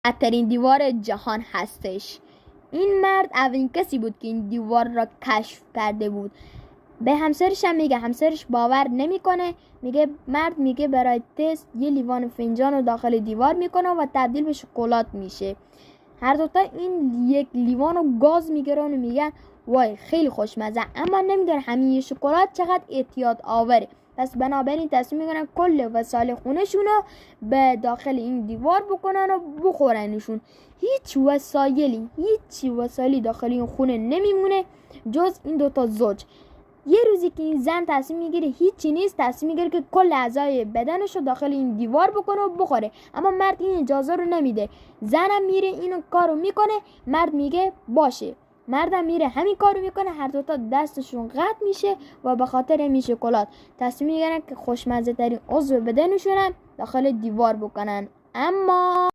بدترین دیوار جهان هستش. این مرد اولین کسی بود که این دیوار را کشف کرده بود. به همسرش هم میگه، همسرش باور نمیکنه، میگه مرد میگه برای تست یه لیوان فنجان رو داخل دیوار میکنه و تبدیل به شکلات میشه. هر دوتا این یک لیوان رو گاز میگیرن و میگن وای خیلی خوشمزه، اما نمیدونن همین یه شکلات چقدر اعتیاد آوره. پس بنابراین تصمیم میگیرن کل وسایل خونشون رو به داخل این دیوار بکنن و بخورنشون. هیچ وسایلی داخل این خونه نمیمونه جز این دوتا زوج. یه روزی که این زن تصمیم میگیره هیچی نیست، تصمیم میگیره که کل اعضای بدنش رو داخل این دیوار بکنه و بخوره، اما مرد این اجازه رو نمیده. زنم میره اینو کارو میکنه، مرد میگه باشه، مردم میره همین کارو میکنه، هر دوتا دستشون قطع میشه و به خاطر این شکلات تصمیم میگیرن که خوشمزه ترین عضو بدنشون هم داخل دیوار بکنن. اما